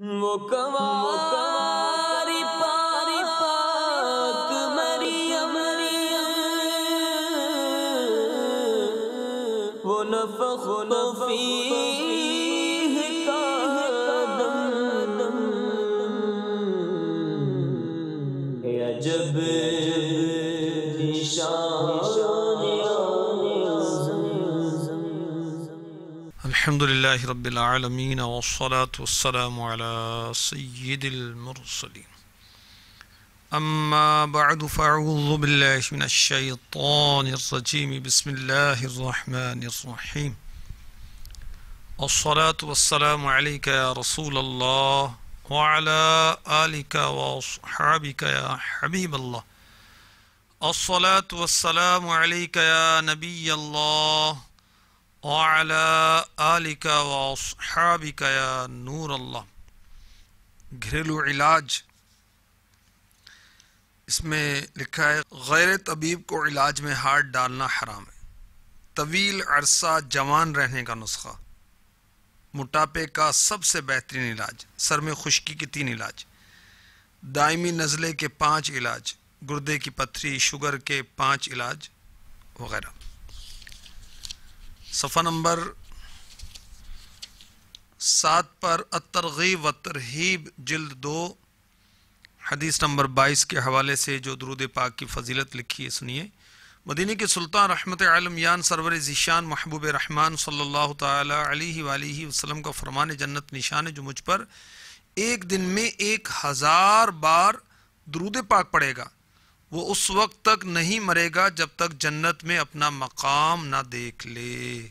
وہ کنواری پاک مریم، وہ نفخ فیہ کا دم، عجب الحمد لله رب العالمين والصلاة والسلام على سيد المرسلين. أما بعد فأعوذ بالله من الشيطان الرجيم. بسم الله الرحمن الرحيم. الصلاة والسلام عليك يا رسول الله وعلى آلك وأصحابك يا حبيب الله. الصلاة والسلام عليك يا نبي الله وعلى آلك وأصحابك يا نور اللہ. گھریلو علاج، اس میں لکھا ہے غیر طبیب کو علاج میں ہاتھ ڈالنا حرام ہے. طویل عرصہ جوان رہنے کا نسخہ، موٹاپے کا سب سے بہترین علاج، سر میں خشکی کے 3 علاج، دائمی نزلے کے 5 علاج، گردے کی پتھری شوگر کے 5 علاج وغیرہ. صفحہ نمبر 7 پر الترغیب و ترہیب جلد 2 حدیث نمبر 22 کے حوالے سے جو درود پاک کی فضیلت لکھی ہے سنیے. مدینہ کے سلطان رحمت عالم یان سرور ذیشان محبوب رحمان صلی اللہ تعالی علیہ وآلہ وسلم کا فرمان جنت نشان ہے جو مجھ پر ایک دن میں 1000 بار درود پاک پڑھے گا، وہ اس وقت تک نہیں مرے گا جب تک جنت میں اپنا مقام نہ دیکھ لے.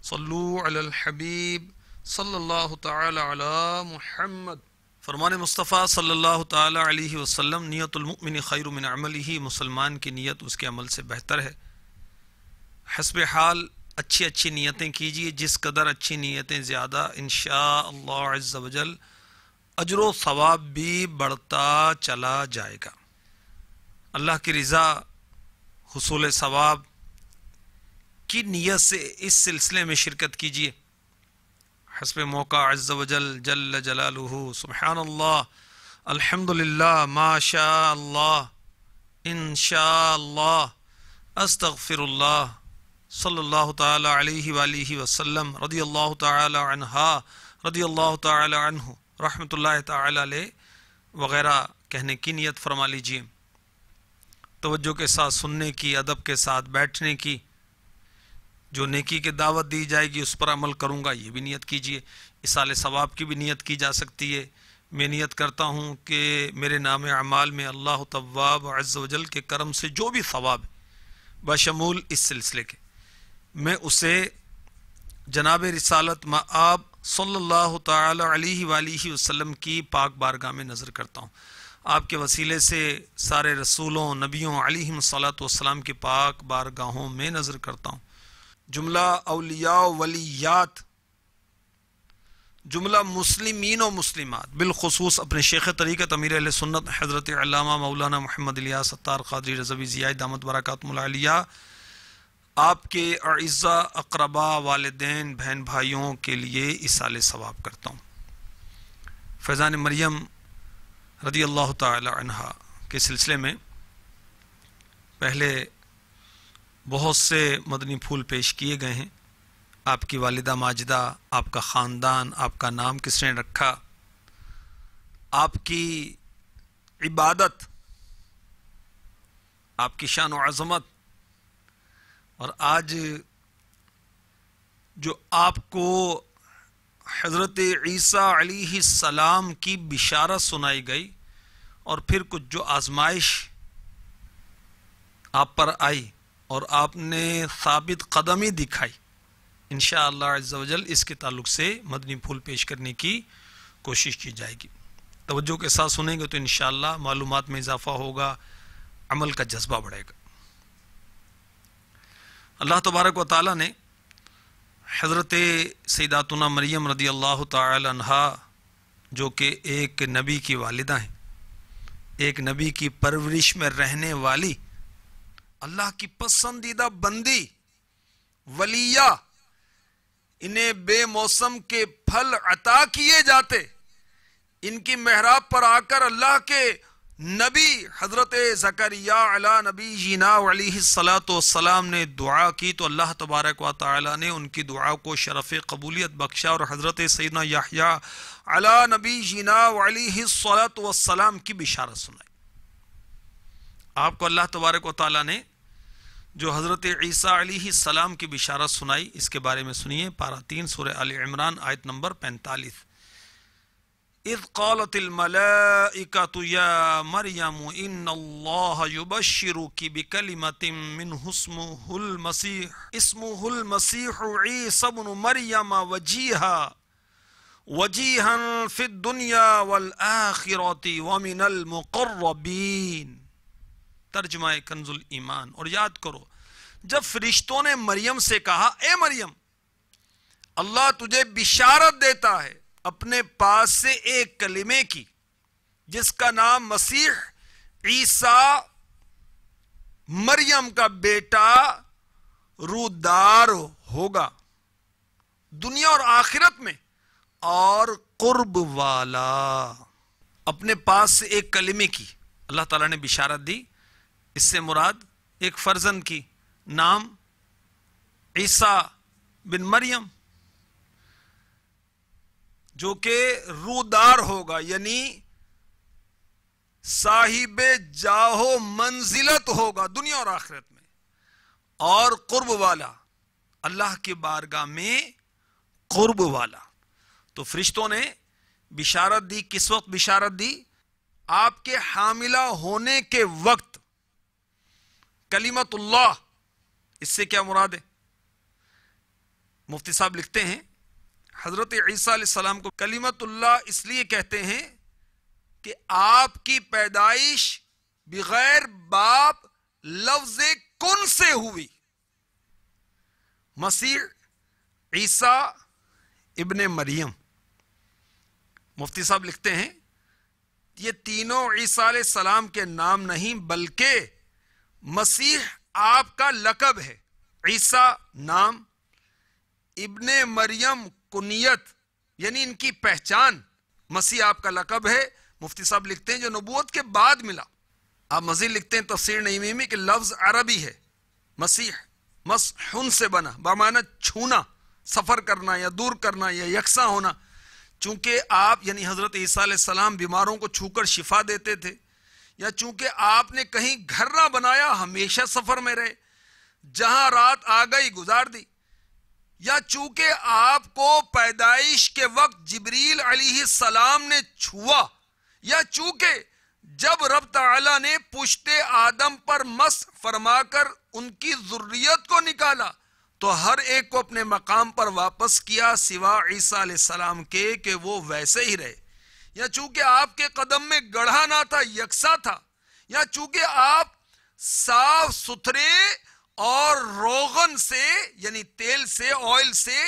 صلو علی الحبیب صلی اللہ تعالی علی محمد. فرمان مصطفیٰ صلی اللہ تعالی علیہ وسلم، نیت المؤمن خیر من عملہ، مسلمان کی نیت اس کے عمل سے بہتر ہے. حسب حال اچھی نیتیں کیجیے، جس قدر اچھی نیتیں زیادہ انشاءاللہ عز و جل اجر و ثواب بھی بڑھتا چلا جائے گا. اللہ کی رضا، حصول ثواب کی نیت سے اس سلسلے میں شرکت کیجیے. حسب موقع عز و جل جل جلالہ، سبحان اللہ، الحمدللہ، ما شاء اللہ، انشاء اللہ، استغفر اللہ، صلی اللہ تعالی علیہ وآلہ وسلم، رضی اللہ تعالی عنہا، رضی اللہ تعالی عنہ، رحمت اللہ تعالی علیہ وغیرہ کہنے کی نیت فرما لیجیے. توجہ کے ساتھ سننے کی، ادب کے ساتھ بیٹھنے کی، جو نیکی کی دعوت دی جائے گی اس پر عمل کروں گا، یہ بھی نیت کیجیے. اصال ثواب کی بھی نیت کی جا سکتی ہے. میں نیت کرتا ہوں کہ میرے نام اعمال میں اللہ تواب عز و جل کے کرم سے جو بھی ثواب ہے بشمول اس سلسلے کے، میں اسے جناب رسالت مآب صلی اللہ تعالی علیہ وآلہ وسلم کی پاک بارگاہ میں نظر کرتا ہوں. آپ کے وسیلے سے سارے رسولوں، نبیوں علیہم الصلاۃ والسلام کی پاک بارگاہوں میں نظر کرتا ہوں. جملہ اولیاء و ولیات، جملہ مسلمین و مسلمات، بالخصوص اپنے شیخ طریقت امیر اہل سنت حضرت علامہ مولانا محمد الیاس ستار قادری رضوی ضیاء دامت برکاتہم العالیہ، آپ کے اعزاء اقربا، والدین، بہن بھائیوں کے لیے ایصال ثواب کرتا ہوں. فیضان مریم رضی اللہ تعالی عنہا کے سلسلے میں پہلے بہت سے مدنی پھول پیش کیے گئے ہیں. آپ کی والدہ ماجدہ، آپ کا خاندان، آپ کا نام کس نے رکھا، آپ کی عبادت، آپ کی شان و عظمت، اور آج جو آپ کو حضرت عیسیٰ علیہ السلام کی بشارت سنائی گئی اور پھر کچھ جو آزمائش آپ پر آئی اور آپ نے ثابت قدمی دکھائی، انشاءاللہ عز و جل اس کے تعلق سے مدنی پھول پیش کرنے کی کوشش کی جائے گی. توجہ کے ساتھ سنیں گے تو انشاءاللہ معلومات میں اضافہ ہوگا، عمل کا جذبہ بڑھے گا. اللہ تبارک و تعالی نے حضرت سیداتنا مریم رضی اللہ تعالی عنہا، جو کہ ایک نبی کی والدہ ہیں، ایک نبی کی پرورش میں رہنے والی، اللہ کی پسندیدہ بندی، ولیہ، انہیں بے موسم کے پھل عطا کیے جاتے، ان کی محراب پر آ کر اللہ کے نبی حضرت زکریا علی نبی جینا علیہ الصلاۃ والسلام نے دعا کی تو اللہ تبارک و تعالی نے ان کی دعا کو شرف قبولیت بخشا اور حضرت سیدنا یحییٰ علی نبی جینا علیہ الصلاۃ والسلام کی بشارت سنائی. آپ کو اللہ تبارک و تعالی نے جو حضرت عیسیٰ علیہ السلام کی بشارت سنائی اس کے بارے میں سنیے. پارہ 3 سورہ آل عمران آیت نمبر 45. اذ قالت الملائکۃ یا مریم ان اللہ یبشرک بکلمۃ منہ اسمہ المسیح عیسی ابن مریم وجیہا فی الدنیا والآخرۃ ومن المقربین. ترجمہ کنز الایمان. اور یاد کرو جب فرشتوں نے مریم سے کہا اے مریم اللہ تجھے بشارت دیتا ہے اپنے پاس سے ایک کلمے کی جس کا نام مسیح عیسیٰ مریم کا بیٹا رودار ہوگا دنیا اور آخرت میں اور قرب والا. اپنے پاس سے ایک کلمے کی اللہ تعالیٰ نے بشارت دی. اس سے مراد ایک فرزند کی نام عیسیٰ بن مریم جو کہ رودار ہوگا یعنی صاحب جاہو منزلت ہوگا دنیا اور آخرت میں اور قرب والا اللہ کی بارگاہ میں قرب والا. تو فرشتوں نے بشارت دی. کس وقت بشارت دی؟ آپ کے حاملہ ہونے کے وقت. کلمت اللہ اس سے کیا مراد ہے؟ مفتی صاحب لکھتے ہیں حضرت عیسیٰ علیہ السلام کو کلمت اللہ اس لیے کہتے ہیں کہ آپ کی پیدائش بغیر باپ لفظ کن سے ہوئی. مسیح عیسیٰ ابن مریم. مفتی صاحب لکھتے ہیں یہ تینوں عیسیٰ علیہ السلام کے نام نہیں بلکہ مسیح آپ کا لقب ہے. عیسیٰ نام، ابن مریم کنیت یعنی ان کی پہچان، مسیح آپ کا لقب ہے. مفتی صاحب لکھتے ہیں جو نبوت کے بعد ملا. آپ مزید لکھتے ہیں تفسیر نعیمی میں کہ لفظ عربی ہے. مسیح مسحون سے بنا بمعنی چھونا، سفر کرنا یا دور کرنا یا یکساں ہونا. چونکہ آپ یعنی حضرت عیسیٰ علیہ السلام بیماروں کو چھو کر شفا دیتے تھے، یا چونکہ آپ نے کہیں گھر نہ بنایا ہمیشہ سفر میں رہے، جہاں رات آ گئی گزار دی، یا چونکہ آپ کو پیدائش کے وقت جبریل علیہ السلام نے چھوا، یا چونکہ جب رب تعالی نے پشت آدم پر مسح فرما کر ان کی ذریت کو نکالا تو ہر ایک کو اپنے مقام پر واپس کیا سوا عیسیٰ علیہ السلام کے کہ وہ ویسے ہی رہے، یا چونکہ آپ کے قدم میں گڑھا نہ تھا یکساں تھا، یا چونکہ آپ صاف ستھرے اور روغن سے یعنی تیل سے آئل سے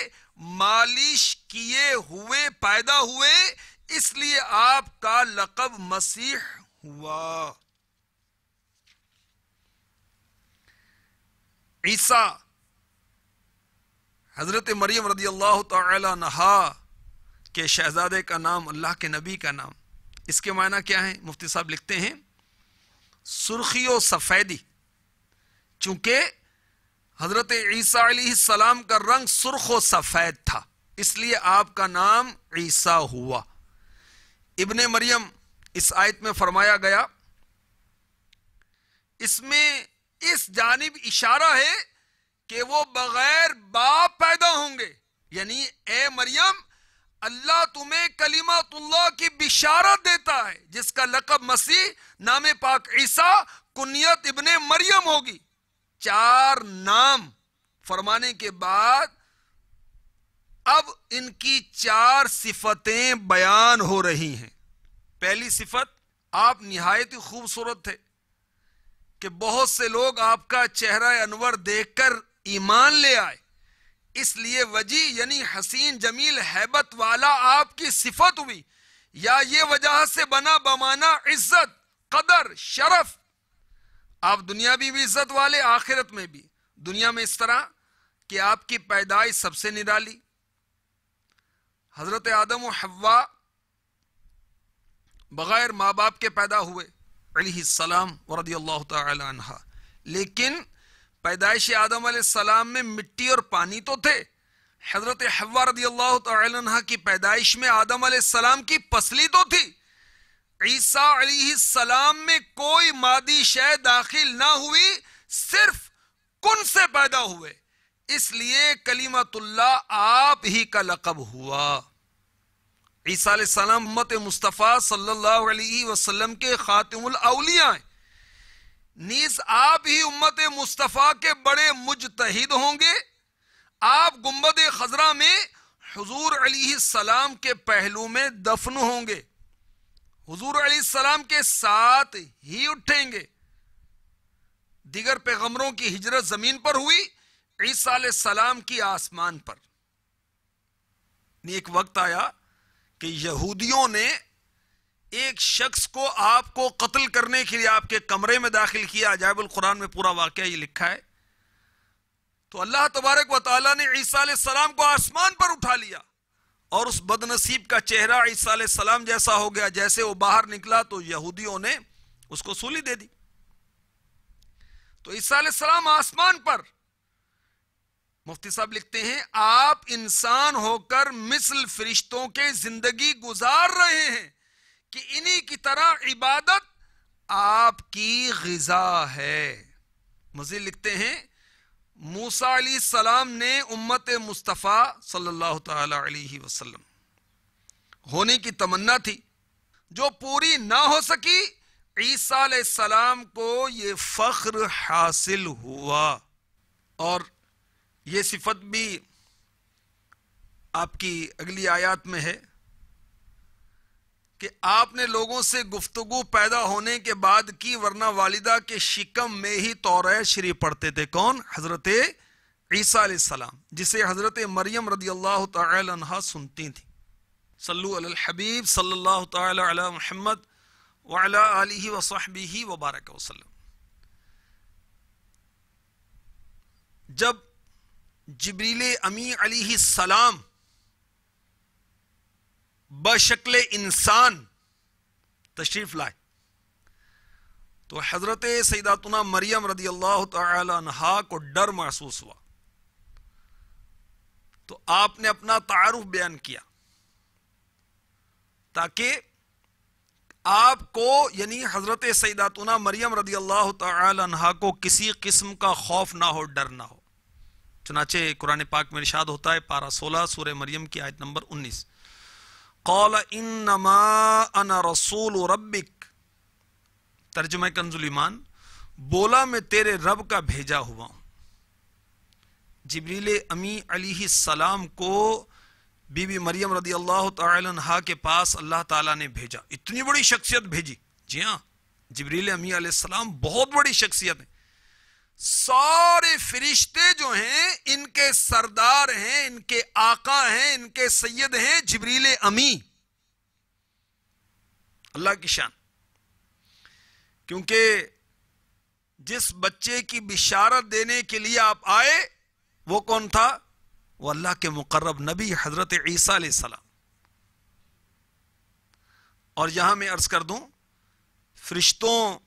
مالش کیے ہوئے پیدا ہوئے، اس لیے آپ کا لقب مسیح ہوا. عیسیٰ حضرت مریم رضی اللہ تعالی عنہا کے شہزادے کا نام، اللہ کے نبی کا نام. اس کے معنی کیا ہیں؟ مفتی صاحب لکھتے ہیں سرخی و سفیدی. چونکہ حضرت عیسیٰ علیہ السلام کا رنگ سرخ و سفید تھا اس لیے آپ کا نام عیسیٰ ہوا. ابن مریم اس آیت میں فرمایا گیا، اس میں اس جانب اشارہ ہے کہ وہ بغیر باپ پیدا ہوں گے. یعنی اے مریم اللہ تمہیں کلمت اللہ کی بشارت دیتا ہے جس کا لقب مسیح، نام پاک عیسیٰ، کنیت ابن مریم ہوگی. 4 نام فرمانے کے بعد اب ان کی 4 صفتیں بیان ہو رہی ہیں. پہلی صفت، آپ نہایت ہی خوبصورت تھے کہ بہت سے لوگ آپ کا چہرہ انور دیکھ کر ایمان لے آئے، اس لیے وجی یعنی حسین جمیل ہیبت والا آپ کی صفت ہوئی، یا یہ وجہ سے بنا بمانا عزت قدر شرف. آپ دنیا بھی عزت والے، آخرت میں بھی. دنیا میں اس طرح کہ آپ کی پیدائش سب سے نرالی. حضرت آدم و حوا بغیر ماں باپ کے پیدا ہوئے علیہ السلام ورضی اللہ تعالی عنہ، لیکن پیدائش آدم علیہ السلام میں مٹی اور پانی تو تھے. حضرت حوا رضی اللہ تعالی عنہ کی پیدائش میں آدم علیہ السلام کی پسلی تو تھی. عیسیٰ علیہ السلام میں کوئی مادی شے داخل نہ ہوئی، صرف کن سے پیدا ہوئے، اس لیے کلمت اللہ آپ ہی کا لقب ہوا. عیسیٰ علیہ السلام امت مصطفیٰ صلی اللہ علیہ وسلم کے خاتم الاولیاء ہیں، نیز آپ ہی امت مصطفیٰ کے بڑے مجتہد ہوں گے. آپ گنبد خضرا میں حضور علیہ السلام کے پہلو میں دفن ہوں گے، حضور علیہ السلام کے ساتھ ہی اٹھیں گے. دیگر پیغمبروں کی ہجرت زمین پر ہوئی، عیسیٰ علیہ السلام کی آسمان پر. ایک وقت آیا کہ یہودیوں نے ایک شخص کو آپ کو قتل کرنے کے لیے آپ کے کمرے میں داخل کیا. عجائب القرآن میں پورا واقعہ یہ لکھا ہے. تو اللہ تبارک و تعالیٰ نے عیسیٰ علیہ السلام کو آسمان پر اٹھا لیا، اور اس بد نصیب کا چہرہ عیسیٰ علیہ السلام جیسا ہو گیا. جیسے وہ باہر نکلا تو یہودیوں نے اس کو سولی دے دی. تو عیسیٰ علیہ السلام آسمان پر. مفتی صاحب لکھتے ہیں آپ انسان ہو کر مثل فرشتوں کے زندگی گزار رہے ہیں کہ انہی کی طرح عبادت آپ کی غذا ہے. مزید لکھتے ہیں موسیٰ علیہ السلام نے امت مصطفیٰ صلی اللہ تعالی علیہ وسلم ہونے کی تمنا تھی جو پوری نہ ہو سکی. عیسیٰ علیہ السلام کو یہ فخر حاصل ہوا، اور یہ صفت بھی آپ کی اگلی آیات میں ہے کہ آپ نے لوگوں سے گفتگو پیدا ہونے کے بعد کی، ورنہ والدہ کے شکم میں ہی توریت شریف پڑھتے تھے. کون؟ حضرت عیسیٰ علیہ السلام، جسے حضرت مریم رضی اللہ تعالی عنہ سنتی تھی. صلو علی الحبیب صلی اللہ تعالی علی محمد وعلی آلہ وصحبہ وبارک وسلم. جب جبریل امی علیہ السلام بشکل انسان تشریف لائے تو حضرت سیداتنا مریم رضی اللہ تعالی عنہا کو ڈر محسوس ہوا. تو آپ نے اپنا تعارف بیان کیا تاکہ آپ کو یعنی حضرت سیداتنا مریم رضی اللہ تعالی عنہا کو کسی قسم کا خوف نہ ہو، ڈر نہ ہو. چنانچہ قرآن پاک میں ارشاد ہوتا ہے پارہ 16 سورہ مریم کی آیت نمبر 19، قال انما انا رسول ربک، ترجمہ کنز الایمان، بولا میں تیرے رب کا بھیجا ہوا ہوں. جبریل امی علیہ السلام کو بی بی مریم رضی اللہ تعالی عنہا کے پاس اللہ تعالیٰ نے بھیجا. اتنی بڑی شخصیت بھیجی. جی ہاں، جبریل امی علیہ السلام بہت بڑی شخصیت ہے. سارے فرشتے جو ہیں ان کے سردار ہیں، ان کے آقا ہیں، ان کے سید ہیں جبریل امی. اللہ کی شان. کیونکہ جس بچے کی بشارت دینے کے لیے آپ آئے وہ کون تھا؟ وہ اللہ کے مقرب نبی حضرت عیسیٰ علیہ السلام. اور یہاں میں عرض کر دوں، فرشتوں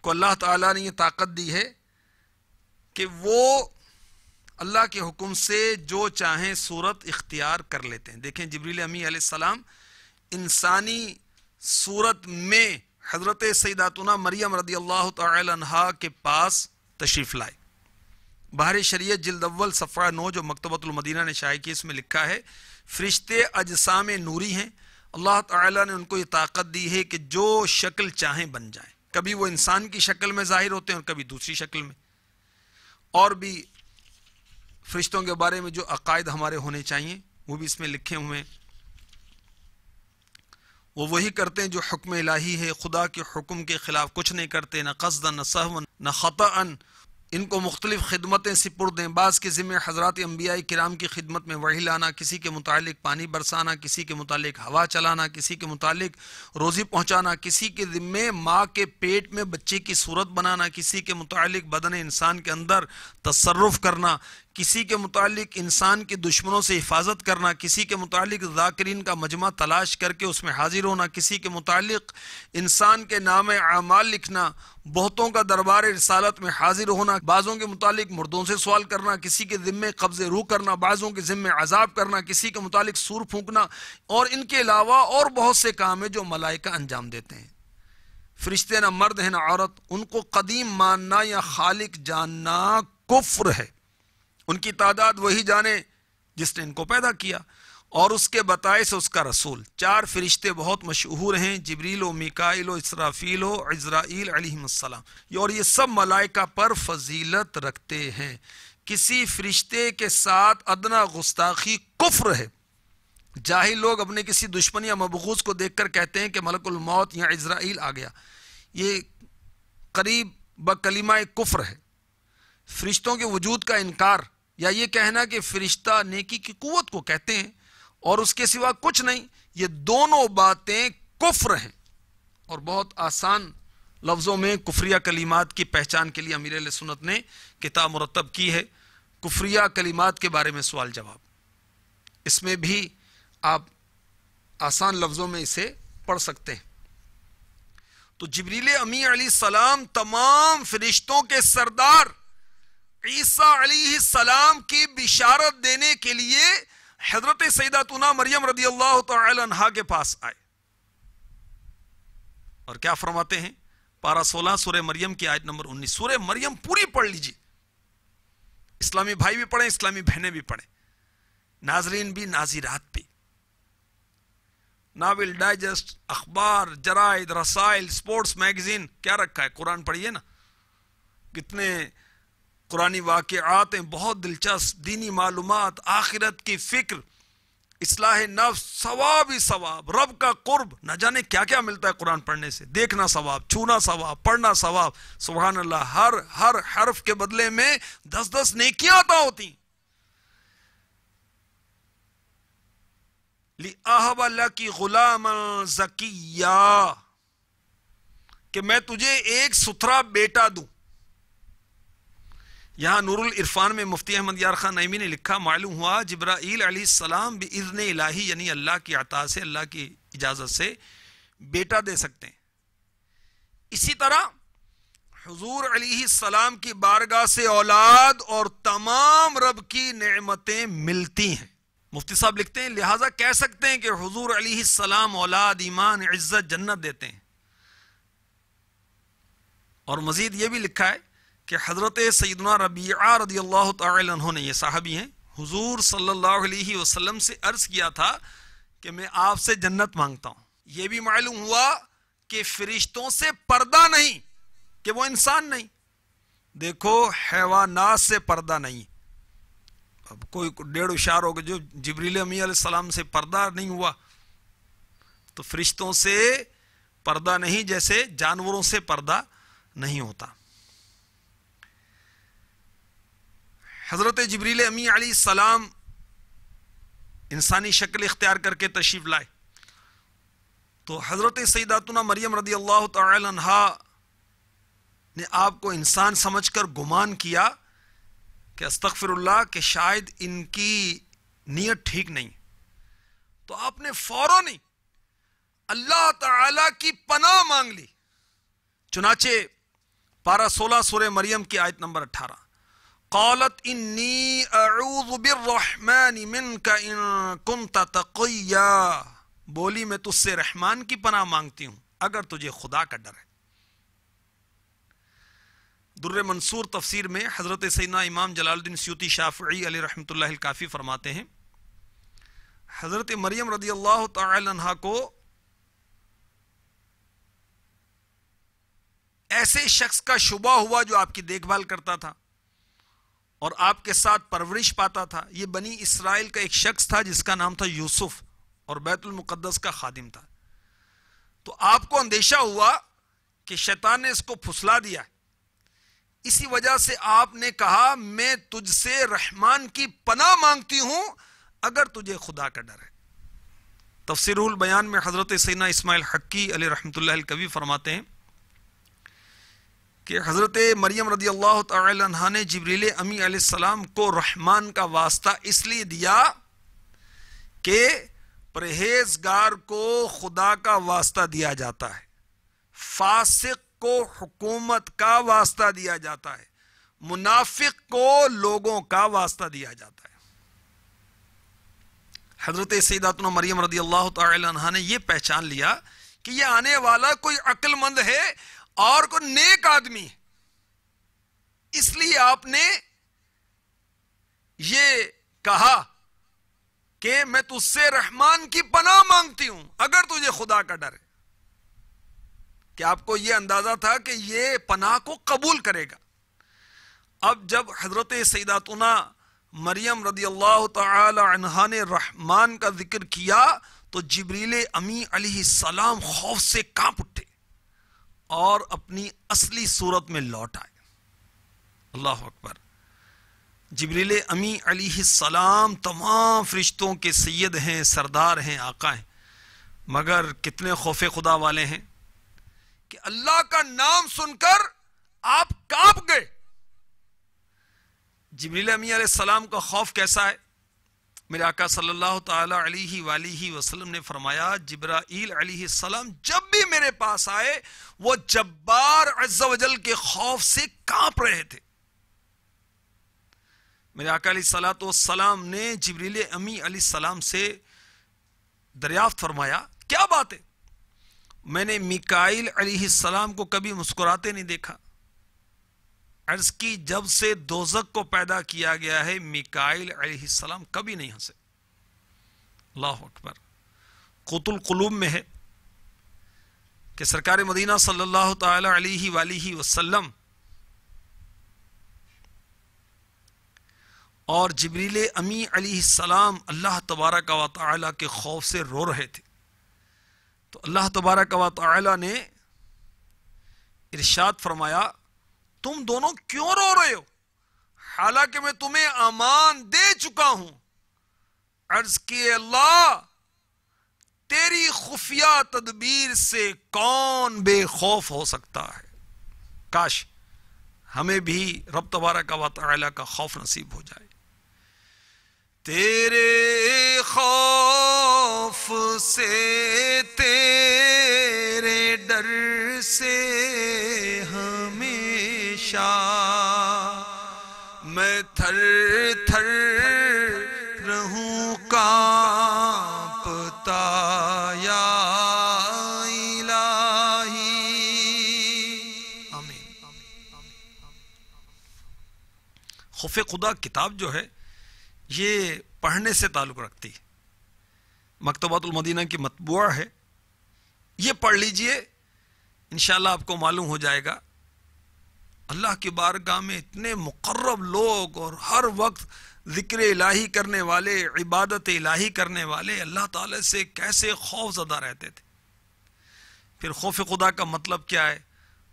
کو اللہ تعالیٰ نے یہ طاقت دی ہے کہ وہ اللہ کے حکم سے جو چاہیں صورت اختیار کر لیتے ہیں. دیکھیں جبریل امی علیہ السلام انسانی صورت میں حضرت سیداتنا مریم رضی اللہ تعالی عنہا کے پاس تشریف لائے. بحر شریعت جلد اول صفحہ 9 جو مکتبۃ المدینہ نے شائع کی، اس میں لکھا ہے فرشتے اجسام نوری ہیں. اللہ تعالیٰ نے ان کو یہ طاقت دی ہے کہ جو شکل چاہیں بن جائیں. کبھی وہ انسان کی شکل میں ظاہر ہوتے ہیں اور کبھی دوسری شکل میں. اور بھی فرشتوں کے بارے میں جو عقائد ہمارے ہونے چاہیے وہ بھی اس میں لکھے ہوئے ہیں. وہ وہی کرتے ہیں جو حکم الہی ہے، خدا کے حکم کے خلاف کچھ نہیں کرتے، نہ قصداً نہ سہواً نہ خطاً. ان کو مختلف خدمتیں سپرد ہیں. بعض کے ذمہ حضرات انبیاء کرام کی خدمت میں وحی لانا، کسی کے متعلق پانی برسانا، کسی کے متعلق ہوا چلانا، کسی کے متعلق روزی پہنچانا، کسی کے ذمہ ماں کے پیٹ میں بچے کی صورت بنانا، کسی کے متعلق بدن انسان کے اندر تصرف کرنا، کسی کے متعلق انسان کے دشمنوں سے حفاظت کرنا، کسی کے متعلق ذاکرین کا مجمع تلاش کر کے اس میں حاضر ہونا، کسی کے متعلق انسان کے نام اعمال لکھنا، بہتوں کا دربار رسالت میں حاضر ہونا، بعضوں کے متعلق مردوں سے سوال کرنا، کسی کے ذمے قبض روح کرنا، بعضوں کے ذمے عذاب کرنا، کسی کے متعلق سور پھونکنا، اور ان کے علاوہ اور بہت سے کام ہیں جو ملائکہ انجام دیتے ہیں۔ فرشتے نہ مرد ہیں نہ عورت، ان کو قدیم ماننا یا خالق جاننا کفر ہے۔ ان کی تعداد وہی جانے جس نے ان کو پیدا کیا، اور اس کے بتائے سے اس کا رسول۔ 4 فرشتے بہت مشہور ہیں، جبریل و میکائیل و اسرافیل و عزرائیل علیہم السلام، اور یہ سب ملائکہ پر فضیلت رکھتے ہیں۔ کسی فرشتے کے ساتھ ادنا گستاخی کفر ہے۔ جاہل لوگ اپنے کسی دشمن یا مبغوض کو دیکھ کر کہتے ہیں کہ ملک الموت یا عزرائیل آ گیا، یہ قریب بکلمہ کفر ہے۔ فرشتوں کے وجود کا انکار یا یہ کہنا کہ فرشتہ نیکی کی قوت کو کہتے ہیں اور اس کے سوا کچھ نہیں، یہ دونوں باتیں کفر ہیں۔ اور بہت آسان لفظوں میں کفریہ کلمات کی پہچان کے لیے امیر اہل سنت نے کتاب مرتب کی ہے، کفریہ کلمات کے بارے میں سوال جواب۔ اس میں بھی آپ آسان لفظوں میں اسے پڑھ سکتے ہیں۔ تو جبریل امی علیہ السلام تمام فرشتوں کے سردار عیسیٰ علیہ السلام کی بشارت دینے کے لیے حضرت سیداتنا مریم رضی اللہ تعالی عنہا کے پاس آئے، اور کیا فرماتے ہیں؟ پارہ 16 سورہ مریم کی آیت نمبر 19۔ سورہ مریم پوری پڑھ لیجیے، اسلامی بھائی بھی پڑھیں، اسلامی بہنیں بھی پڑھیں، ناظرین بھی، ناظرات بھی۔ ناول، ڈائجسٹ، اخبار، جرائد، رسائل، سپورٹس میگزین، کیا رکھا ہے؟ قرآن پڑھیے نا، کتنے قرآنی واقعات ہیں، بہت دلچسپ، دینی معلومات، آخرت کی فکر، اصلاح نفس، ثواب ہی ثواب، رب کا قرب، نہ جانے کیا کیا ملتا ہے قرآن پڑھنے سے۔ دیکھنا ثواب، چھونا ثواب، پڑھنا ثواب، سبحان اللہ، ہر حرف کے بدلے میں 10 نیکیاں عطا ہوتی۔ لِأَهَبَ لَكِ غُلَامًا زَكِيًّا، کہ میں تجھے ایک ستھرا بیٹا دوں۔ یہاں نور العرفان میں مفتی احمد یار خان نعیمی نے لکھا، معلوم ہوا جبرائیل علیہ السلام بإذن الہی، یعنی اللہ کی عطا سے، اللہ کی اجازت سے بیٹا دے سکتے ہیں۔ اسی طرح حضور علیہ السلام کی بارگاہ سے اولاد اور تمام رب کی نعمتیں ملتی ہیں۔ مفتی صاحب لکھتے ہیں لہٰذا کہہ سکتے ہیں کہ حضور علیہ السلام اولاد، ایمان، عزت، جنت دیتے ہیں۔ اور مزید یہ بھی لکھا ہے کہ حضرت سیدنا ربیعہ رضی اللہ تعالی عنہ نے، یہ صحابی ہیں، حضور صلی اللہ علیہ وسلم سے عرض کیا تھا کہ میں آپ سے جنت مانگتا ہوں۔ یہ بھی معلوم ہوا کہ فرشتوں سے پردہ نہیں، کہ وہ انسان نہیں۔ دیکھو حیوانات سے پردہ نہیں۔ اب کوئی 1.5 اشار ہوگا جو جبریل امی علیہ السلام سے پردہ نہیں ہوا، تو فرشتوں سے پردہ نہیں، جیسے جانوروں سے پردہ نہیں ہوتا۔ حضرت جبریل امی علیہ السلام انسانی شکل اختیار کر کے تشریف لائے، تو حضرت سیداتنا مریم رضی اللہ تعالی عنہا نے آپ کو انسان سمجھ کر گمان کیا کہ استغفر اللہ، کہ شاید ان کی نیت ٹھیک نہیں، تو آپ نے فوراً ہی اللہ تعالی کی پناہ مانگ لی۔ چنانچہ پارہ 16 سورہ مریم کی آیت نمبر 18، قالت انی اعوذ بالرحمن منک ان کنت تقیا، بولی میں تجھ سے رحمان کی پناہ مانگتی ہوں اگر تجھے خدا کا ڈر ہے۔ در منصور تفسیر میں حضرت سیدنا امام جلال الدین سیوطی شافعی علیہ رحمۃ اللہ الکافی فرماتے ہیں، حضرت مریم رضی اللہ تعالی عنہا کو ایسے شخص کا شبہ ہوا جو آپ کی دیکھ بھال کرتا تھا اور آپ کے ساتھ پرورش پاتا تھا۔ یہ بنی اسرائیل کا ایک شخص تھا جس کا نام تھا یوسف، اور بیت المقدس کا خادم تھا۔ تو آپ کو اندیشہ ہوا کہ شیطان نے اس کو پھسلا دیا ہے، اسی وجہ سے آپ نے کہا میں تجھ سے رحمان کی پناہ مانگتی ہوں اگر تجھے خدا کا ڈر ہے۔ تفسیر البیان میں حضرت سیدنا اسماعیل حقی علیہ رحمۃ اللہ الکوی فرماتے ہیں کہ حضرت مریم رضی اللہ تعالی عنہ نے جبریل امی علیہ السلام کو رحمان کا واسطہ اس لیے دیا کہ پرہیزگار کو خدا کا واسطہ دیا جاتا ہے، فاسق کو حکومت کا واسطہ دیا جاتا ہے، منافق کو لوگوں کا واسطہ دیا جاتا ہے۔ حضرت سیداتنا مریم رضی اللہ تعالی عنہ نے یہ پہچان لیا کہ یہ آنے والا کوئی عقل مند ہے اور کوئی نیک آدمی ہے، اس لیے آپ نے یہ کہا کہ میں تجھ سے رحمان کی پناہ مانگتی ہوں اگر تجھے خدا کا ڈر ہے، کہ آپ کو یہ اندازہ تھا کہ یہ پناہ کو قبول کرے گا۔ اب جب حضرت سیداتنا مریم رضی اللہ تعالی عنہا نے رحمان کا ذکر کیا تو جبریل امی علیہ السلام خوف سے کانپ اٹھے اور اپنی اصلی صورت میں لوٹ آئے۔ اللہ اکبر۔ جبریل امی علیہ السلام تمام فرشتوں کے سید ہیں، سردار ہیں، آقا ہیں، مگر کتنے خوف خدا والے ہیں کہ اللہ کا نام سن کر آپ کانپ گئے۔ جبریل امی علیہ السلام کا خوف کیسا ہے؟ میرے آقا صلی اللہ تعالی علیہ وآلہ وسلم نے فرمایا جبرائیل علیہ السلام جب بھی میرے پاس آئے وہ جبار عز و جل کے خوف سے کانپ رہے تھے۔ میرے آقا علیہ السلام نے جبریل امی علیہ السلام سے دریافت فرمایا کیا بات ہے؟ میں نے میکائیل علیہ السلام کو کبھی مسکراتے نہیں دیکھا۔ عرض کی جب سے دوزخ کو پیدا کیا گیا ہے میکائیل علیہ السلام کبھی نہیں ہنسے۔ اللہ اکبر۔ قوت القلوب میں ہے کہ سرکار مدینہ صلی اللہ تعالی علیہ وآلہ وسلم اور جبریل امی علیہ السلام اللہ تبارک و تعالی کے خوف سے رو رہے تھے، تو اللہ تبارک و تعالی نے ارشاد فرمایا تم دونوں کیوں رو رہے ہو حالانکہ میں تمہیں امان دے چکا ہوں۔ عرض کی اللہ تیری خفیہ تدبیر سے کون بے خوف ہو سکتا ہے، کاش ہمیں بھی رب تبارک و تعالی کا خوف نصیب ہو جائے۔ تیرے خوف سے تیرے ڈر سے ہمیشہ میں تھر تھر رہوں کانپتا یا الہی۔ آمین۔ خوف خدا کتاب جو ہے یہ پڑھنے سے تعلق رکھتی ہے، مکتبۃ المدینہ کی مطبوعہ ہے، یہ پڑھ لیجئے انشاءاللہ آپ کو معلوم ہو جائے گا۔ اللہ کی بارگاہ میں اتنے مقرب لوگ اور ہر وقت ذکر الہی کرنے والے، عبادت الہی کرنے والے اللہ تعالی سے کیسے خوف زدہ رہتے تھے۔ پھر خوف خدا کا مطلب کیا ہے؟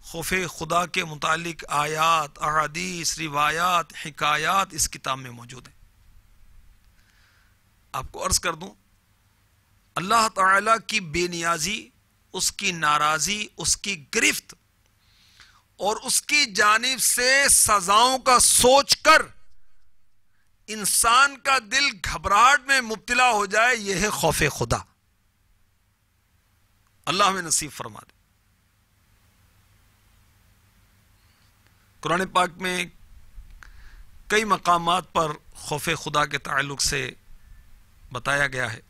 خوف خدا کے متعلق آیات، احادیث، روایات، حکایات اس کتاب میں موجود ہیں۔ آپ کو عرض کر دوں اللہ تعالی کی بے نیازی، اس کی ناراضی، اس کی گرفت اور اس کی جانب سے سزاؤں کا سوچ کر انسان کا دل گھبراہٹ میں مبتلا ہو جائے، یہ ہے خوف خدا۔ اللہ ہمیں نصیب فرما دے۔ قرآن پاک میں کئی مقامات پر خوف خدا کے تعلق سے بتایا گیا ہے،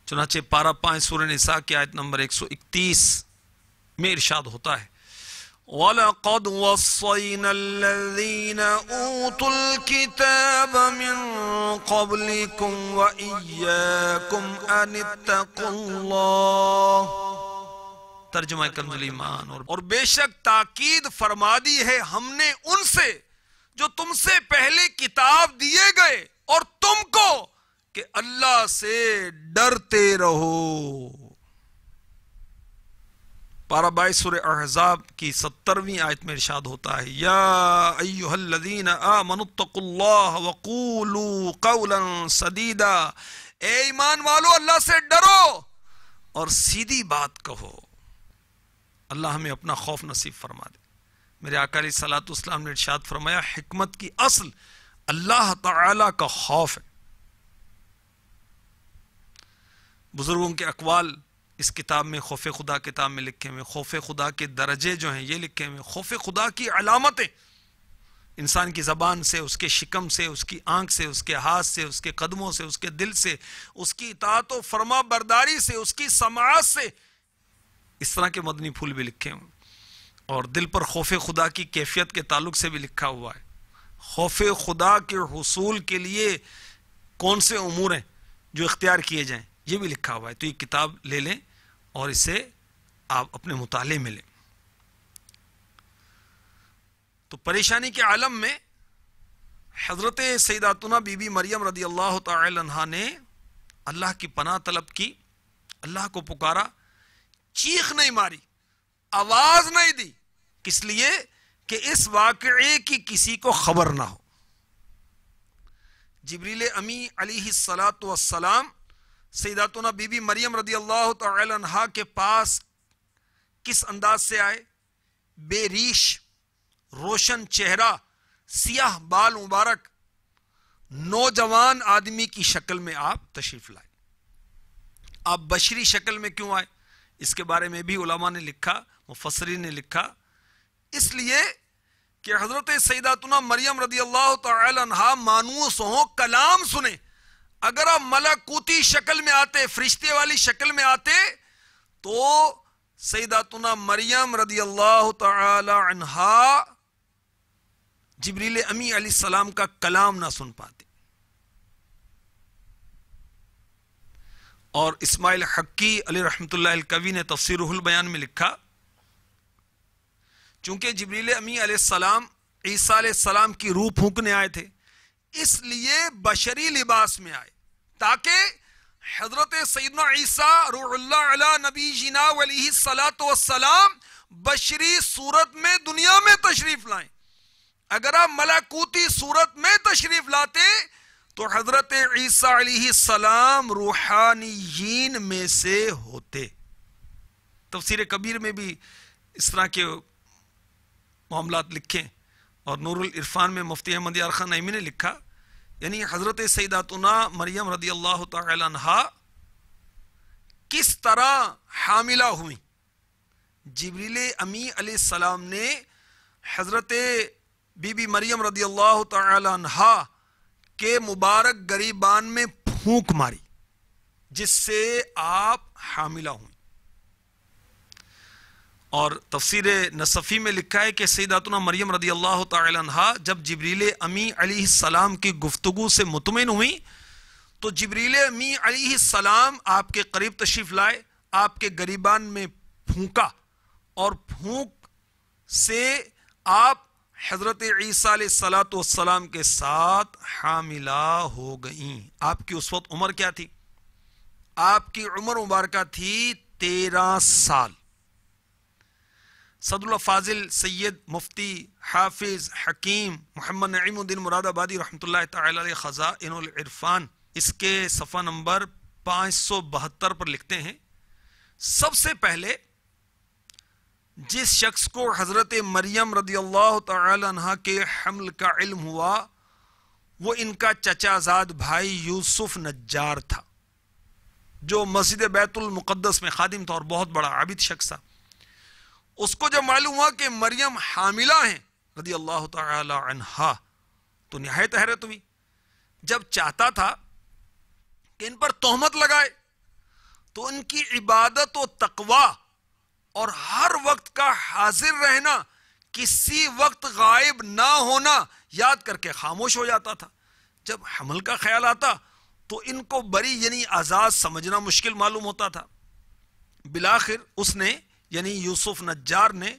چنانچہ پارہ 5 سورہ نساء کی آیت نمبر 131 میں ارشاد ہوتا ہے وَلَقَدْ وَصَّيْنَا الَّذِينَ أُوتُوا الْكِتَابَ مِنْ قَبْلِكُمْ وَإِيَّاكُمْ أَنِ اتَّقُوا اللَّهَ۔ ترجمہ کنز ایمان۔ اور بے شک تاکید فرما دی ہے ہم نے ان سے جو تم سے پہلے کتاب دیے گئے اور تم کو کہ اللہ سے ڈرتے رہو۔ پارہ 22 سورہ احزاب کی 70ویں آیت میں ارشاد ہوتا ہے یا ایھا الذین آمنوا اتقوا اللہ وقولوا قولا سدیدا، اے ایمان والو اللہ سے ڈرو اور سیدھی بات کہو۔ اللہ ہمیں اپنا خوف نصیب فرما دے۔ میرے آقا علیہ الصلوۃ والسلام نے ارشاد فرمایا حکمت کی اصل اللہ تعالی کا خوف ہے۔ بزرگوں کے اقوال اس کتاب میں خوف خدا کتاب میں لکھے ہوئے، خوف خدا کے درجے جو ہیں یہ لکھے ہوئے، خوف خدا کی علامتیں انسان کی زبان سے، اس کے شکم سے، اس کی آنکھ سے، اس کے ہاتھ سے، اس کے قدموں سے، اس کے دل سے، اس کی اطاعت و فرما برداری سے، اس کی سماعت سے، اس طرح کے مدنی پھول بھی لکھے ہوئے۔ اور دل پر خوف خدا کی کیفیت کے تعلق سے بھی لکھا ہوا ہے۔ خوف خدا کے حصول کے لیے کون سے امور ہیں جو اختیار کیے جائیں یہ بھی لکھا ہوا ہے۔ تو یہ کتاب لے لیں اور اسے آپ اپنے مطالعے میں لیں۔ تو پریشانی کے عالم میں حضرت سیداتنا بی بی مریم رضی اللہ تعالی عنہا نے اللہ کی پناہ طلب کی، اللہ کو پکارا، چیخ نہیں ماری، آواز نہیں دی، کس لیے کہ اس واقعے کی کسی کو خبر نہ ہو۔ جبریل امی علیہ الصلاۃ والسلام سیداتنا بی بی مریم رضی اللہ تعالی عنہا کے پاس کس انداز سے آئے؟ بے ریش، روشن چہرہ، سیاہ بال مبارک، نوجوان آدمی کی شکل میں آپ تشریف لائے۔ آپ بشری شکل میں کیوں آئے؟ اس کے بارے میں بھی علماء نے لکھا، مفسرین نے لکھا، اس لیے کہ حضرت سیداتنا مریم رضی اللہ تعالی عنہا مانوس ہوں، کلام سنیں۔ اگر آپ ملکوتی شکل میں آتے، فرشتے والی شکل میں آتے، تو سیداتنا مریم رضی اللہ تعالی عنہا جبریل امی علیہ السلام کا کلام نہ سن پاتے۔ اور اسماعیل حقی علیہ رحمۃ اللہ الکوی نے تفسیر روح البیان میں لکھا، چونکہ جبریل امی علیہ السلام عیسیٰ علیہ السلام کی روح پھونکنے آئے تھے، اس لیے بشری لباس میں آئے تاکہ حضرت سیدنا عیسیٰ روح اللہ علی نبی جینا علیہ الصلاۃ والسلام بشری صورت میں دنیا میں تشریف لائیں۔ اگر آپ ملکوتی صورت میں تشریف لاتے تو حضرت عیسیٰ علیہ السلام روحانیین میں سے ہوتے۔ تفسیر کبیر میں بھی اس طرح کے معاملات لکھیں، اور نور العرفان میں مفتی احمد یار خان نعیمی نے لکھا، یعنی حضرت سیداتنا مریم رضی اللہ تعالی عنہا کس طرح حاملہ ہوئی۔ جبریل امی علیہ السلام نے حضرت بی بی مریم رضی اللہ تعالی عنہا کے مبارک گریبان میں پھونک ماری، جس سے آپ حاملہ ہوئیں۔ اور تفسیر نصفی میں لکھا ہے کہ سیداتنا مریم رضی اللہ تعالی عنہا جب جبریل امی علیہ السلام کی گفتگو سے مطمئن ہوئی تو جبریل امی علیہ السلام آپ کے قریب تشریف لائے، آپ کے گریبان میں پھونکا، اور پھونک سے آپ حضرت عیسیٰ علیہ الصلاۃ والسلام کے ساتھ حاملہ ہو گئیں۔ آپ کی اس وقت عمر کیا تھی؟ آپ کی عمر مبارکہ تھی 13 سال۔ صدر الفاضل سید مفتی حافظ حکیم محمد نعیم الدین مراد آبادی رحمۃ اللہ تعالی علیہ خزائن العرفان اس کے صفحہ نمبر 572 پر لکھتے ہیں، سب سے پہلے جس شخص کو حضرت مریم رضی اللہ تعالی عنہ کے حمل کا علم ہوا وہ ان کا چچا زاد بھائی یوسف نجار تھا، جو مسجد بیت المقدس میں خادم تھا اور بہت بڑا عابد شخص تھا۔ اس کو جب معلوم ہوا کہ مریم حاملہ ہیں رضی اللہ تعالی عنہا تو نہایت حیرت ہوئی۔ جب چاہتا تھا کہ ان پر تہمت لگائے تو ان کی عبادت و تقوی اور ہر وقت کا حاضر رہنا، کسی وقت غائب نہ ہونا یاد کر کے خاموش ہو جاتا تھا۔ جب حمل کا خیال آتا تو ان کو بری یعنی آزاد سمجھنا مشکل معلوم ہوتا تھا۔ بالآخر اس نے یعنی یوسف نجار نے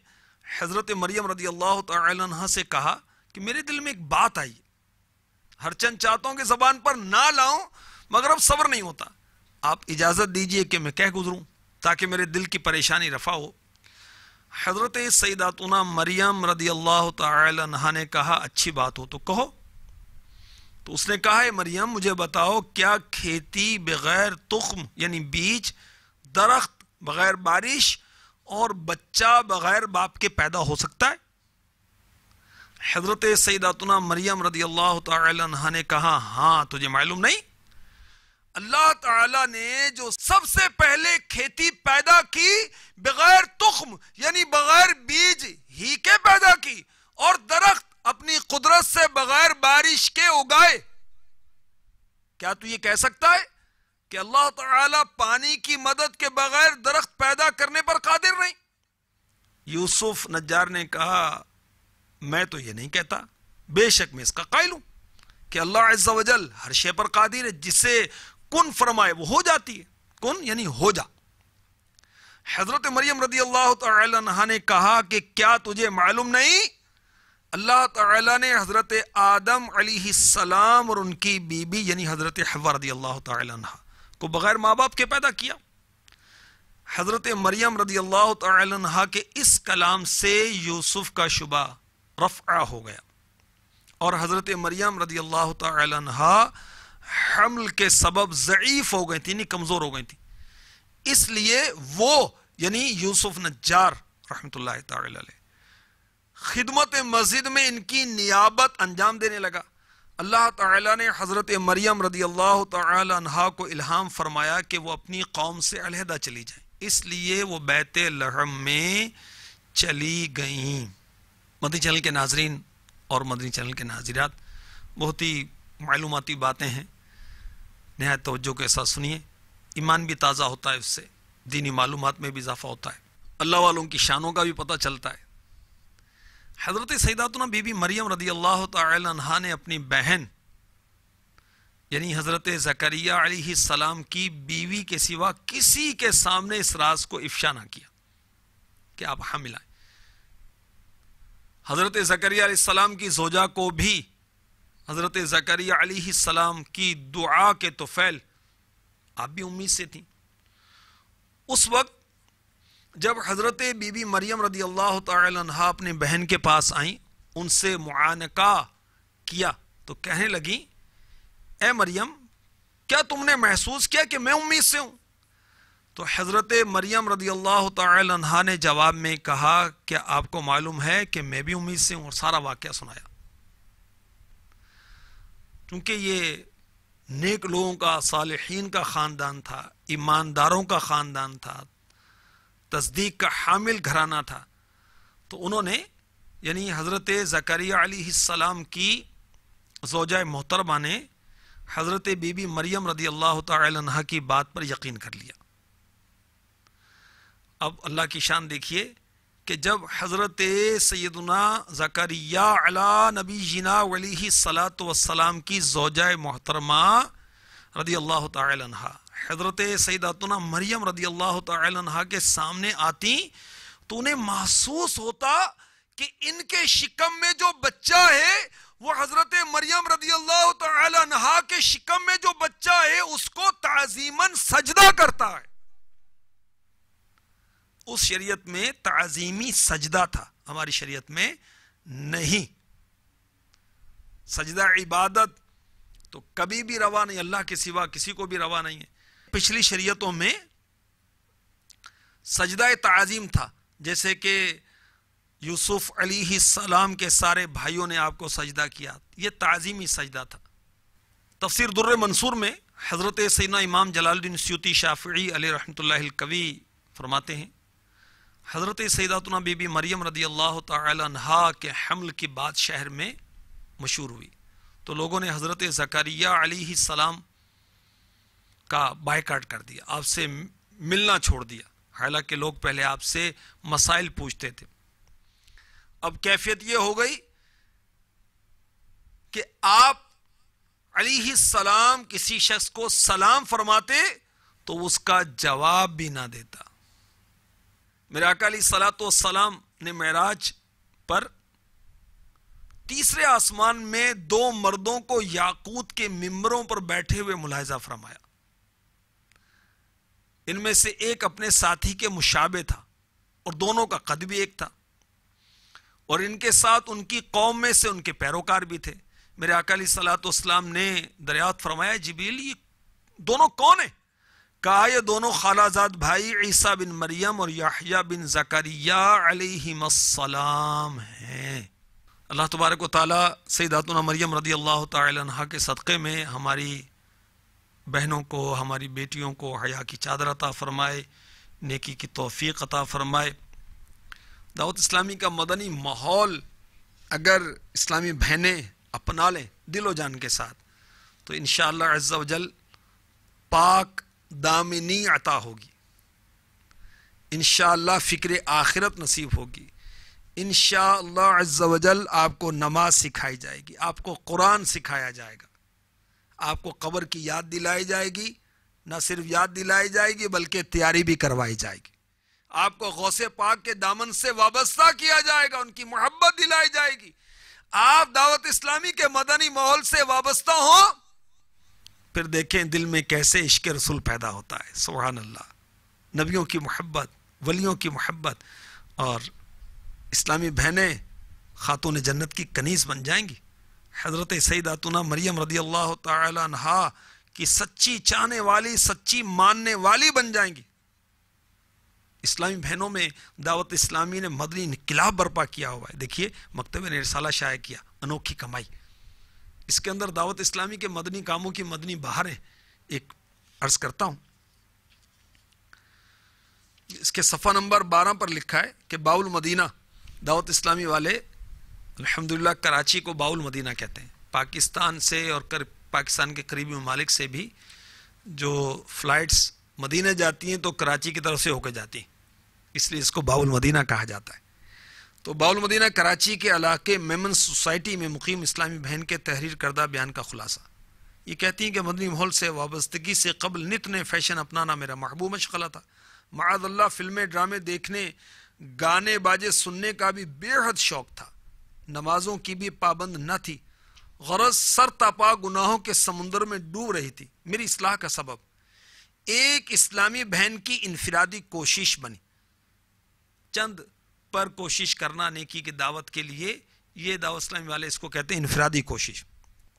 حضرت مریم رضی اللہ تعالی عنہ سے کہا کہ میرے دل میں ایک بات آئی، ہر چند چاہتا ہوں کہ زبان پر نہ لاؤں مگر اب صبر نہیں ہوتا، آپ اجازت دیجئے کہ میں کہہ گزروں تاکہ میرے دل کی پریشانی رفع ہو۔ حضرت سیداتنا مریم رضی اللہ تعالی عنہ نے کہا اچھی بات ہو تو کہو۔ تو اس نے کہا اے مریم مجھے بتاؤ کیا کھیتی بغیر تخم یعنی بیج، درخت بغیر بارش اور بچہ بغیر باپ کے پیدا ہو سکتا ہے؟ حضرت سیداتنا مریم رضی اللہ تعالی عنہا نے کہا ہاں تجھے معلوم نہیں؟ اللہ تعالیٰ نے جو سب سے پہلے کھیتی پیدا کی بغیر تخم یعنی بغیر بیج ہی کے پیدا کی، اور درخت اپنی قدرت سے بغیر بارش کے اگائے، کیا تو یہ کہہ سکتا ہے کہ اللہ تعالیٰ پانی کی مدد کے بغیر درخت پیدا کرنے پر قادر نہیں؟ یوسف نجار نے کہا میں تو یہ نہیں کہتا، بے شک میں اس کا قائل ہوں کہ اللہ عز و جل ہر شے پر قادر ہے، جسے کن فرمائے وہ ہو جاتی ہے، کن یعنی ہو جا۔ حضرت مریم رضی اللہ تعالی عنہا نے کہا کہ کیا تجھے معلوم نہیں اللہ تعالیٰ نے حضرت آدم علیہ السلام اور ان کی بیوی یعنی حضرت حوا رضی اللہ تعالی عنہا کو بغیر ماں باپ کے پیدا کیا؟ حضرت مریم رضی اللہ تعالی عنہا کے اس کلام سے یوسف کا شبہ رفع ہو گیا، اور حضرت مریم رضی اللہ تعالی عنہا حمل کے سبب ضعیف ہو گئی تھی، یعنی کمزور ہو گئی تھی، اس لیے وہ یعنی یوسف نجار رحمت اللہ تعالی علیہ خدمت مسجد میں ان کی نیابت انجام دینے لگا۔ اللہ تعالیٰ نے حضرت مریم رضی اللہ تعالی عنہا کو الہام فرمایا کہ وہ اپنی قوم سے علیحدہ چلی جائیں، اس لیے وہ بیت لحم میں چلی گئیں۔ مدنی چینل کے ناظرین اور مدنی چینل کے ناظرات، بہت ہی معلوماتی باتیں ہیں، نہایت توجہ کے ساتھ سنیے، ایمان بھی تازہ ہوتا ہے، اس سے دینی معلومات میں بھی اضافہ ہوتا ہے، اللہ والوں کی شانوں کا بھی پتہ چلتا ہے۔ حضرت سیداتنا بی بی مریم رضی اللہ تعالی عنہا نے اپنی بہن یعنی حضرت زکریا علیہ السلام کی بیوی کے سوا کسی کے سامنے اس راز کو افشا نہ کیا کہ آپ حامل ہیں۔ حضرت زکریا علیہ السلام کی زوجہ کو بھی حضرت زکریا علیہ السلام کی دعا کے طفیل آپ بھی امید سے تھیں۔ اس وقت جب حضرت بی بی مریم رضی اللہ تعالی عنہا اپنے بہن کے پاس آئیں، ان سے معانقہ کیا تو کہنے لگیں اے مریم کیا تم نے محسوس کیا کہ میں امید سے ہوں؟ تو حضرت مریم رضی اللہ تعالی عنہا نے جواب میں کہا کہ آپ کو معلوم ہے کہ میں بھی امید سے ہوں، اور سارا واقعہ سنایا۔ کیونکہ یہ نیک لوگوں کا، صالحین کا خاندان تھا، ایمانداروں کا خاندان تھا، تصدیق کا حامل گھرانہ تھا، تو انہوں نے یعنی حضرت زکریا علیہ السلام کی زوجہ محترمہ نے حضرت بی بی مریم رضی اللہ تعالی عنہا کی بات پر یقین کر لیا۔ اب اللہ کی شان دیکھیے کہ جب حضرت سیدنا زکریا علی نبینا علیہ الصلاۃ والسلام کی زوجہ محترمہ رضی اللہ تعالی عنہا حضرت سیداتنا مریم رضی اللہ تعالی عنہا کے سامنے آتی تو انہیں محسوس ہوتا کہ ان کے شکم میں جو بچہ ہے وہ حضرت مریم رضی اللہ تعالی عنہا کے شکم میں جو بچہ ہے اس کو تعظیماً سجدہ کرتا ہے۔ اس شریعت میں تعظیمی سجدہ تھا، ہماری شریعت میں نہیں۔ سجدہ عبادت تو کبھی بھی روا نہیں، اللہ کے سوا کسی کو بھی روا نہیں ہے۔ پچھلی شریعتوں میں سجدہ تعظیم تھا، جیسے کہ یوسف علیہ السلام کے سارے بھائیوں نے آپ کو سجدہ کیا، یہ تعظیمی سجدہ تھا۔ تفسیر در منصور میں حضرت سیدنا امام جلال الدین سیوطی شافعی علیہ رحمۃ اللہ القوی فرماتے ہیں حضرت سیداتنا بی بی مریم رضی اللہ تعالی عنہا کے حمل کی بات شہر میں مشہور ہوئی تو لوگوں نے حضرت زکریا علیہ السلام کا بائیکاٹ کر دیا، آپ سے ملنا چھوڑ دیا، حالانکہ لوگ پہلے آپ سے مسائل پوچھتے تھے۔ اب کیفیت یہ ہو گئی کہ آپ علیہ السلام کسی شخص کو سلام فرماتے تو اس کا جواب بھی نہ دیتا۔ میرے آقا علیہ الصلوۃ والسلام نے معراج پر تیسرے آسمان میں دو مردوں کو یاقوت کے ممبروں پر بیٹھے ہوئے ملاحظہ فرمایا۔ ان میں سے ایک اپنے ساتھی کے مشابہ تھا اور دونوں کا قد بھی ایک تھا، اور ان کے ساتھ ان کی قوم میں سے ان کے پیروکار بھی تھے۔ میرے آقا علیہ الصلوۃ والسلام نے دریافت فرمایا جبریل یہ دونوں کون ہیں؟ کہا یہ دونوں خالہ زاد بھائی عیسیٰ بن مریم اور یحییٰ بن زکریا علیہم السلام ہیں۔ اللہ تبارک و تعالیٰ سیداتنا مریم رضی اللہ تعالی عنہا کے صدقے میں ہماری بہنوں کو، ہماری بیٹیوں کو حیا کی چادر عطا فرمائے، نیکی کی توفیق عطا فرمائے۔ دعوت اسلامی کا مدنی ماحول اگر اسلامی بہنیں اپنا لیں دل و جان کے ساتھ تو انشاءاللہ عز و جل پاک دامنی عطا ہوگی، انشاءاللہ فکر آخرت نصیب ہوگی، انشاءاللہ عز و جل آپ کو نماز سکھائی جائے گی، آپ کو قرآن سکھایا جائے گا، آپ کو قبر کی یاد دلائی جائے گی، نہ صرف یاد دلائی جائے گی بلکہ تیاری بھی کروائی جائے گی، آپ کو غوث پاک کے دامن سے وابستہ کیا جائے گا، ان کی محبت دلائی جائے گی۔ آپ دعوت اسلامی کے مدنی ماحول سے وابستہ ہوں، پھر دیکھیں دل میں کیسے عشق رسول پیدا ہوتا ہے۔ سبحان اللہ، نبیوں کی محبت، ولیوں کی محبت، اور اسلامی بہنیں خاتون جنت کی کنیز بن جائیں گی۔ حضرت سیداتنا مریم رضی اللہ تعالی عنہا کی سچی چاہنے والی، سچی ماننے والی بن جائیں گی۔ اسلامی بہنوں میں دعوت اسلامی نے مدنی انقلاب برپا کیا ہوا ہے۔ دیکھیے مکتبہ نے رسالہ شائع کیا، انوکھی کمائی، اس کے اندر دعوت اسلامی کے مدنی کاموں کی مدنی بہاریں ایک عرض کرتا ہوں۔ اس کے صفحہ نمبر 12 پر لکھا ہے کہ باول مدینہ، دعوت اسلامی والے الحمدللہ کراچی کو باول مدینہ کہتے ہیں۔ پاکستان سے اور پاکستان کے قریبی ممالک سے بھی جو فلائٹس مدینہ جاتی ہیں تو کراچی کی طرف سے ہو کے جاتی ہیں، اس لیے اس کو باول مدینہ کہا جاتا ہے۔ تو باول مدینہ کراچی کے علاقے میمن سوسائٹی میں مقیم اسلامی بہن کے تحریر کردہ بیان کا خلاصہ۔ یہ کہتی ہیں کہ مدنی ماحول سے وابستگی سے قبل نت نئے فیشن اپنانا میرا محبوب مشغلہ تھا۔ معاذ اللہ فلمیں ڈرامے دیکھنے، گانے باجے سننے کا بھی بے حد شوق تھا، نمازوں کی بھی پابند نہ تھی، غرض سر تاپا گناہوں کے سمندر میں ڈوب رہی تھی۔ میری اصلاح کا سبب ایک اسلامی بہن کی انفرادی کوشش بنی، چند پر کوشش کرنا نیکی کی دعوت کے لیے، یہ دعوت اسلامی والے اس کو کہتے ہیں انفرادی کوشش،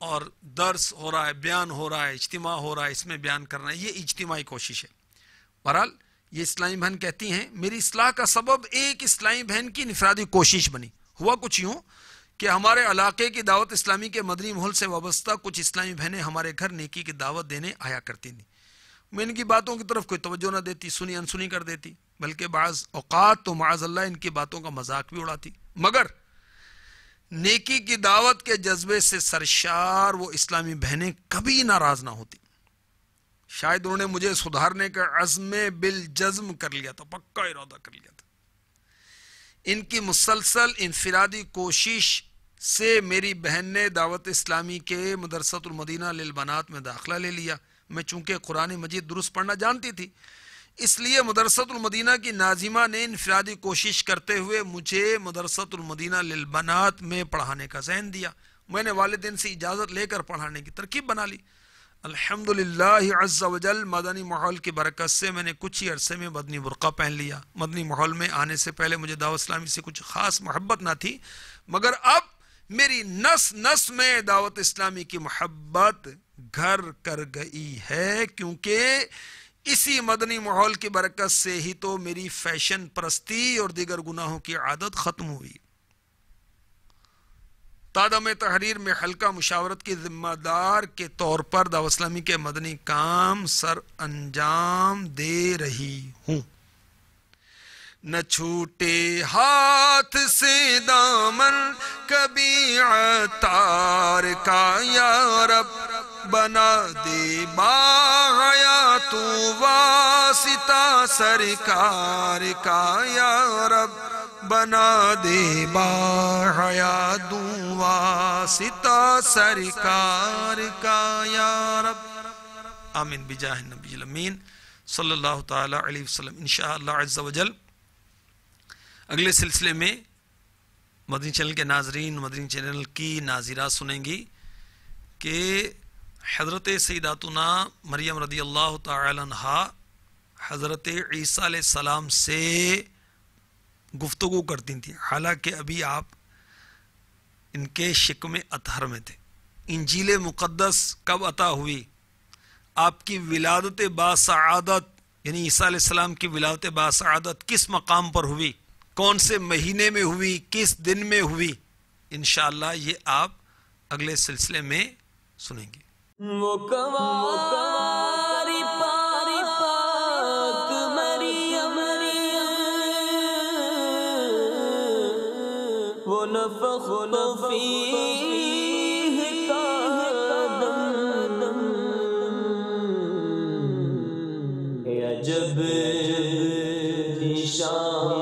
اور درس ہو رہا ہے، بیان ہو رہا ہے، اجتماع ہو رہا ہے، اس میں بیان کرنا، یہ اجتماعی کوشش ہے۔ بہرحال یہ اسلامی بہن کہتی ہیں میری اصلاح کا سبب ایک اسلامی بہن کی انفرادی کوشش بنی۔ ہوا کچھ یوں کہ ہمارے علاقے کی دعوت اسلامی کے مدنی ماحول سے وابستہ کچھ اسلامی بہنیں ہمارے گھر نیکی کی دعوت دینے آیا کرتی تھیں۔ میں ان کی باتوں کی طرف کوئی توجہ نہ دیتی، سنی انسنی کر دیتی، بلکہ بعض اوقات تو معاذ اللہ ان کی باتوں کا مذاق بھی اڑاتی، مگر نیکی کی دعوت کے جذبے سے سرشار وہ اسلامی بہنیں کبھی ناراض نہ ہوتی۔ شاید انہوں نے مجھے سدھارنے کا عزم بالجزم کر لیا تھا، پکا ارادہ کر لیا تھا۔ ان کی مسلسل انفرادی کوشش سے میری بہن نے دعوت اسلامی کے مدرسۃ المدینہ للبنات میں داخلہ لے لیا۔ میں چونکہ قرآن مجید درست پڑھنا جانتی تھی، اس لیے مدرسۃ المدینہ کی ناظمہ نے انفرادی کوشش کرتے ہوئے مجھے مدرسۃ المدینہ للبنات میں پڑھانے کا ذہن دیا۔ میں نے والدین سے اجازت لے کر پڑھانے کی ترکیب بنا لی۔ الحمدللہ عز و جل مدنی ماحول کی برکت سے میں نے کچھ ہی عرصے میں مدنی برقع پہن لیا۔ مدنی ماحول میں آنے سے پہلے مجھے دعوت اسلامی سے کچھ خاص محبت نہ تھی، مگر اب میری نس نس میں دعوت اسلامی کی محبت گھر کر گئی ہے، کیونکہ اسی مدنی ماحول کی برکت سے ہی تو میری فیشن پرستی اور دیگر گناہوں کی عادت ختم ہوئی۔ تادم تحریر میں حلقہ مشاورت کی ذمہ دار کے طور پر دعوت اسلامی کے مدنی کام سر انجام دے رہی ہوں۔ نہ چھوٹے ہاتھ سے دامن کبھی عطار کا یا رب، بنا دے باحیا تو واسطہ سرکار کا یا رب، بنا دے باحیا دوں واسطہ سرکار کا یا رب۔ آمین بجاہ النبی الامین صلی اللہ تعالی علیہ وسلم۔ انشاءاللہ عز و جل اگلے سلسلے میں مدنی چینل کے ناظرین، مدنی چینل کی ناظرات سنیں گی کہ حضرت سیداتنا مریم رضی اللہ تعالی عنہا حضرت عیسیٰ علیہ السلام سے گفتگو کرتی تھیں، حالانکہ ابھی آپ ان کے شکم اطہر میں تھے۔ انجیل مقدس کب عطا ہوئی؟ آپ کی ولادت باسعادت یعنی عیسیٰ علیہ السلام کی ولادت باسعادت کس مقام پر ہوئی، کون سے مہینے میں ہوئی، کس دن میں ہوئی، انشاءاللہ یہ آپ اگلے سلسلے میں سنیں گے۔ وہ کنواری پاک مریم، وہ نفخ فیہ کا دم، عجب شان